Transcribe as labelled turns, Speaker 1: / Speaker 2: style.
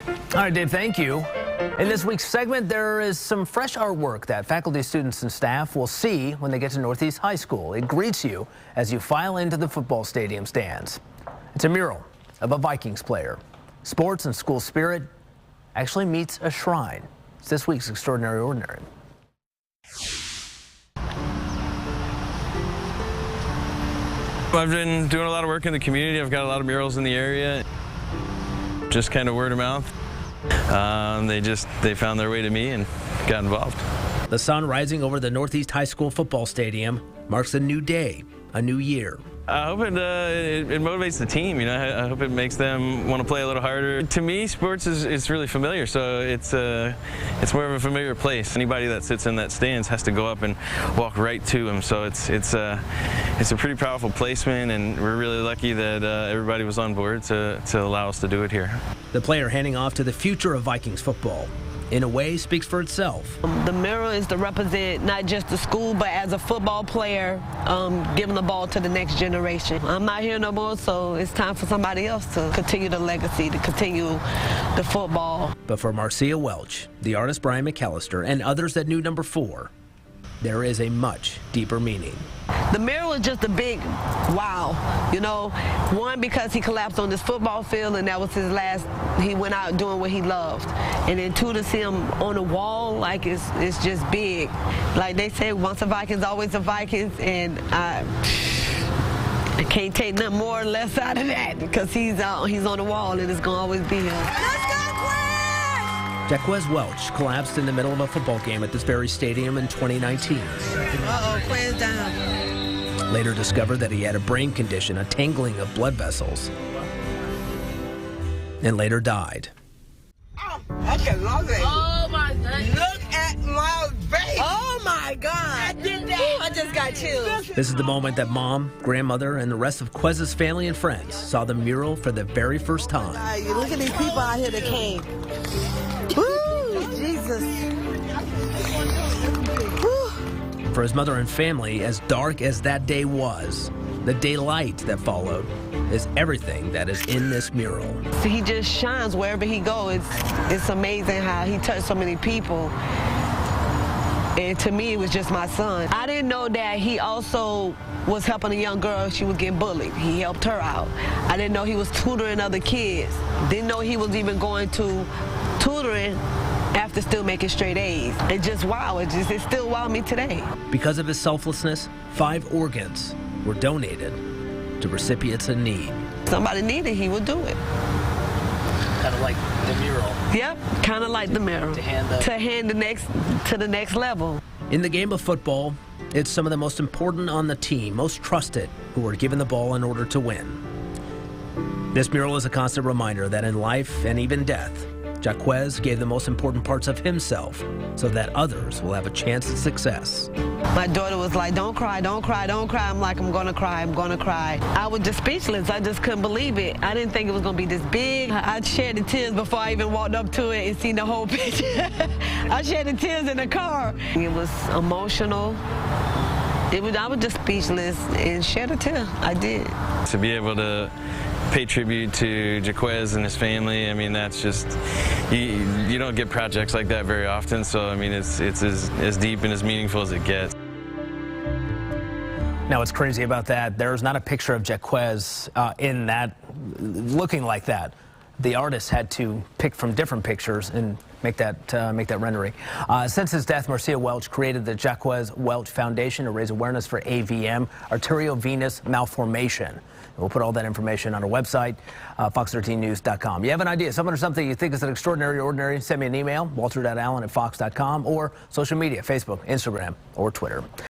Speaker 1: All right, Dave, thank you. In this week's segment, there is some fresh artwork that faculty, students, and staff will see when they get to Northeast High School. It greets you as you file into the football stadium stands. It's a mural of a Vikings player. Sports and school spirit actually meets a shrine. It's this week's Extraordinary Ordinary.
Speaker 2: I've been doing a lot of work in the community. I've got a lot of murals in the area. Just kind of word of mouth. They found their way to me and got involved.
Speaker 1: The sun rising over the Northeast High School football stadium marks a new day, a new year.
Speaker 2: I hope it motivates the team. You know, I hope it makes them want to play a little harder. To me, sports is really familiar, so it's more of a familiar place. Anybody that sits in that stands has to go up and walk right to them. So it's a pretty powerful placement, and we're really lucky that everybody was on board to allow us to do it here.
Speaker 1: The player handing off to the future of Vikings football. In a way, speaks for itself.
Speaker 3: The mural is to represent not just the school, but as a football player, giving the ball to the next generation. I'm not here no more, so it's time for somebody else to continue the legacy, to continue the football.
Speaker 1: But for Jacquez Welch, the artist Brian McAllister, and others that knew number 4, there is a much deeper meaning.
Speaker 3: The mural is just a big wow, you know. One, because he collapsed on this football field, and that was his last. He went out doing what he loved. And then 2, to see him on the wall, like it's just big. Like they say, once a Vikings, always a Vikings, and I can't take nothing more or less out of that, because he's on the wall, and it's gonna always be here.
Speaker 1: Jacquez Welch collapsed in the middle of a football game at this very stadium in 2019.
Speaker 3: Uh-oh, Quinn's down.
Speaker 1: Later discovered that he had a brain condition, a tangling of blood vessels, and later died.
Speaker 4: Oh, I can love it.
Speaker 3: Oh, my goodness.
Speaker 4: Look at my face.
Speaker 3: Oh, my God. I did that. I just got chills.
Speaker 1: This is the moment that mom, grandmother, and the rest of Quez's family and friends saw the mural for the very first time.
Speaker 3: Look at these people out here that came. Woo, Jesus. Woo.
Speaker 1: For his mother and family, as dark as that day was, the daylight that followed is everything that is in this mural.
Speaker 3: So he just shines wherever he goes. It's amazing how he touched so many people. And to me, it was just my son. I didn't know that he also was helping a young girl. She was getting bullied. He helped her out. I didn't know he was tutoring other kids. Didn't know he was even going to tutoring after still making straight A's. And just wow, it still wow me today.
Speaker 1: Because of his selflessness, 5 organs were donated to recipients in need.
Speaker 3: Somebody needed, he would do it.
Speaker 1: Kind of like the mural.
Speaker 3: Yep, kind of like the mural. To hand to the next level.
Speaker 1: In the game of football, it's some of the most important on the team, most trusted, who are given the ball in order to win. This mural is a constant reminder that in life and even death, Jacquez gave the most important parts of himself so that others will have a chance at success.
Speaker 3: My daughter was like, don't cry, don't cry, don't cry. I'm like, I'm gonna cry, I'm gonna cry. I was just speechless. I just couldn't believe it. I didn't think it was gonna be this big. I shed the tears before I even walked up to it and seen the whole picture. I shed the tears in the car. It was emotional. I was just speechless and shed a tear. I did.
Speaker 2: To be able to pay tribute to Jacquez and his family, I mean, that's just, you don't get projects like that very often, so I mean, it's as deep and as meaningful as it gets.
Speaker 1: Now, what's crazy about that, there's not a picture of Jacquez in that, looking like that. The artist had to pick from different pictures and make that rendering. Since his death, Jacquez Welch created the Jacquez Welch Foundation to raise awareness for AVM, Arteriovenous Malformation. We'll put all that information on our website, fox13news.com. You have an idea, someone or something you think is an extraordinary ordinary, send me an email, walter.allen@fox.com, or social media, Facebook, Instagram, or Twitter.